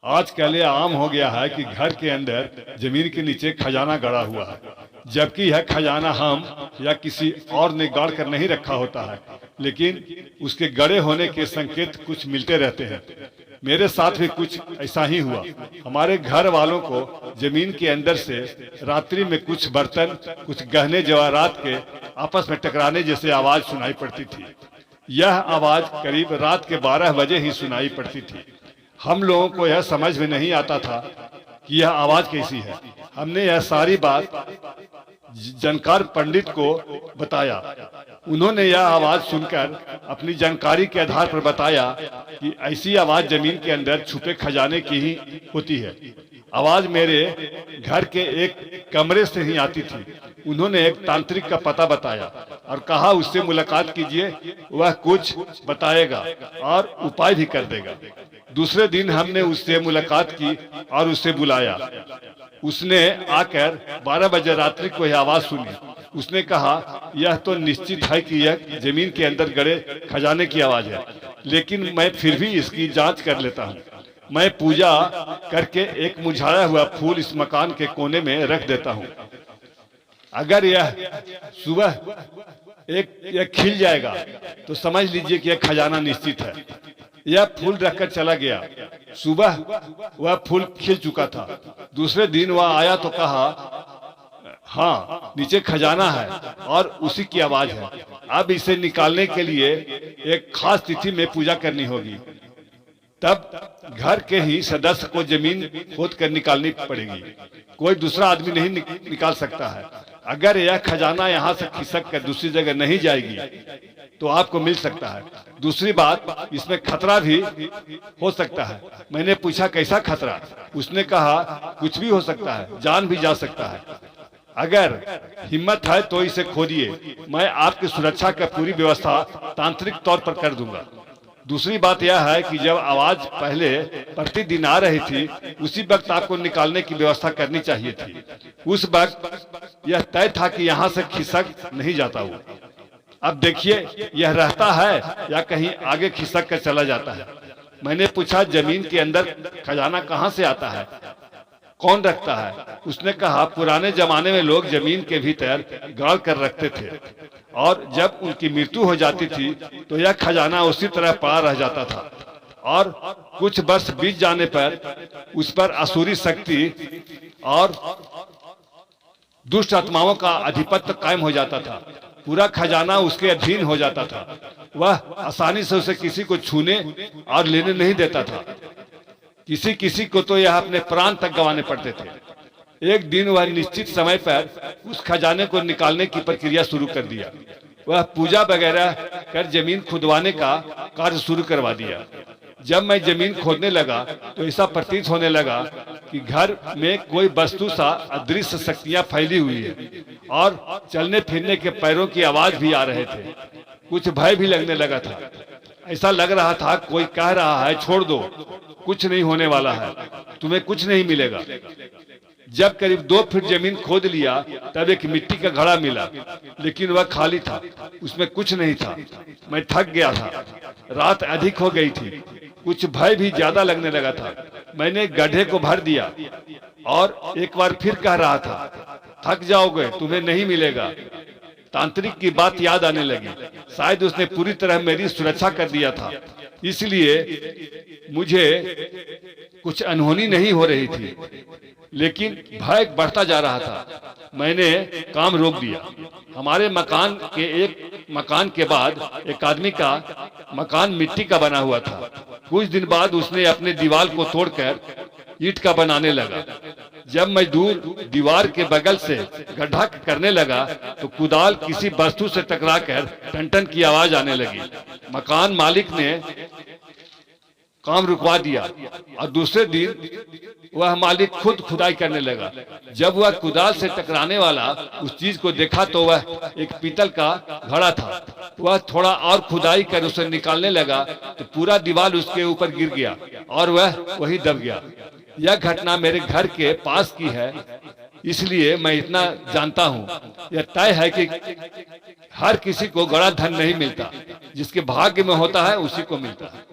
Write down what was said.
आजकल ये आम हो गया है कि घर के अंदर जमीन के नीचे खजाना गड़ा हुआ है, जबकि यह खजाना हम या किसी और ने गाड़ कर नहीं रखा होता है, लेकिन उसके गड़े होने के संकेत कुछ मिलते रहते हैं। मेरे साथ भी कुछ ऐसा ही हुआ। हमारे घर वालों को जमीन के अंदर से रात्रि में कुछ बर्तन, कुछ गहने जवाहरात के आपस में टकराने जैसे आवाज सुनाई पड़ती थी। यह आवाज करीब रात के 12 बजे ही सुनाई पड़ती थी। हम लोगों को यह समझ में नहीं आता था कि यह आवाज कैसी है। हमने यह सारी बात जानकार पंडित को बताया। उन्होंने यह आवाज सुनकर अपनी जानकारी के आधार पर बताया कि ऐसी आवाज जमीन के अंदर छुपे खजाने की ही होती है। आवाज मेरे घर के एक कमरे से ही आती थी। उन्होंने एक तांत्रिक का पता बताया और कहा उससे मुलाकात कीजिए, वह कुछ बताएगा और उपाय भी कर देगा। दूसरे दिन हमने उससे मुलाकात की और उसे बुलाया। उसने आकर 12 बजे रात्रि को यह आवाज सुनी। उसने कहा, यह तो निश्चित है कि यह जमीन के अंदर गड़े खजाने की आवाज है, लेकिन मैं फिर भी इसकी जांच कर लेता हूँ। मैं पूजा करके एक मुरझाया हुआ फूल इस मकान के कोने में रख देता हूँ। अगर यह सुबह यह खिल जाएगा तो समझ लीजिए कि यह खजाना निश्चित है। यह फूल रखकर चला गया। सुबह वह फूल खिल चुका था। दूसरे दिन वह आया तो कहा, हाँ, नीचे खजाना है और उसी की आवाज है। अब इसे निकालने के लिए एक खास तिथि में पूजा करनी होगी। तब घर के ही सदस्य को जमीन खोद कर निकालनी पड़ेगी। कोई दूसरा आदमी नहीं निकाल सकता है। अगर यह खजाना यहाँ से खिसक कर दूसरी जगह नहीं जाएगी तो आपको मिल सकता है। दूसरी बात, इसमें खतरा भी हो सकता है। मैंने पूछा, कैसा खतरा? उसने कहा, कुछ भी हो सकता है, जान भी जा सकता है। अगर हिम्मत है तो इसे खोदिए। मैं आपकी सुरक्षा का पूरी व्यवस्था तांत्रिक तौर पर कर दूंगा। दूसरी बात यह है कि जब आवाज पहले प्रतिदिन आ रही थी, उसी वक्त आपको निकालने की व्यवस्था करनी चाहिए थी। उस वक्त यह तय था कि यहाँ से खिसक नहीं जाता वो। अब देखिए, यह रहता है या कहीं आगे खिसक कर चला जाता है। मैंने पूछा, जमीन के अंदर खजाना कहाँ से आता है, कौन रखता है? उसने कहा, पुराने जमाने में लोग जमीन के भीतर गाड़ कर रखते थे और जब उनकी मृत्यु हो जाती थी तो यह खजाना उसी तरह पड़ा रह जाता था और कुछ वर्ष बीत जाने पर उस पर असुरी शक्ति और दुष्ट आत्माओं का आधिपत्य कायम हो जाता था। पूरा खजाना उसके अधीन हो जाता था। वह आसानी से उसे किसी को छूने और लेने नहीं देता था। किसी किसी को तो यह अपने प्राण तक गंवाने पड़ते थे। एक दिन वह निश्चित समय पर उस खजाने को निकालने की प्रक्रिया शुरू कर दिया। वह पूजा वगैरह कर जमीन खुदवाने का कार्य शुरू करवा दिया। जब मैं जमीन खोदने लगा तो ऐसा प्रतीत होने लगा कि घर में कोई वस्तु सा अदृश्य शक्तियां फैली हुई है और चलने फिरने के पैरों की आवाज भी आ रहे थे। कुछ भय भी लगने लगा था। ऐसा लग रहा था कोई कह रहा है, छोड़ दो, कुछ नहीं होने वाला है, तुम्हें कुछ नहीं मिलेगा। जब करीब 2 फीट जमीन खोद लिया तब एक मिट्टी का घड़ा मिला, लेकिन वह खाली था, उसमें कुछ नहीं था। मैं थक गया था, रात अधिक हो गई थी, कुछ भय भी ज्यादा लगने लगा था। मैंने गड्ढे को भर दिया और एक बार फिर कह रहा था, थक जाओगे, तुम्हें नहीं मिलेगा। तांत्रिक की बात याद आने लगी। शायद उसने पूरी तरह मेरी सुरक्षा कर दिया था, इसलिए मुझे कुछ अनहोनी नहीं हो रही थी, लेकिन भय बढ़ता जा रहा था। मैंने काम रोक दिया। हमारे मकान के बाद एक आदमी का मकान मिट्टी का बना हुआ था। कुछ दिन बाद उसने अपने दीवार को तोड़कर ईंट का बनाने लगा। जब मजदूर दीवार के बगल से गड्ढा करने लगा तो कुदाल किसी वस्तु से टकराकर टन-टन की आवाज आने लगी। मकान मालिक ने काम रुकवा दिया और दूसरे दिन वह मालिक खुद खुदाई करने लगा। जब वह कुदाल से टकराने वाला उस चीज को देखा तो वह एक पीतल का घड़ा था। वह थोड़ा और खुदाई कर उसे निकालने लगा तो पूरा दीवार उसके ऊपर गिर गया और वह वही दब गया। यह घटना मेरे घर के पास की है, इसलिए मैं इतना जानता हूँ। यह तय है कि हर किसी को गड़ा धन नहीं मिलता, जिसके भाग्य में होता है उसी को मिलता है।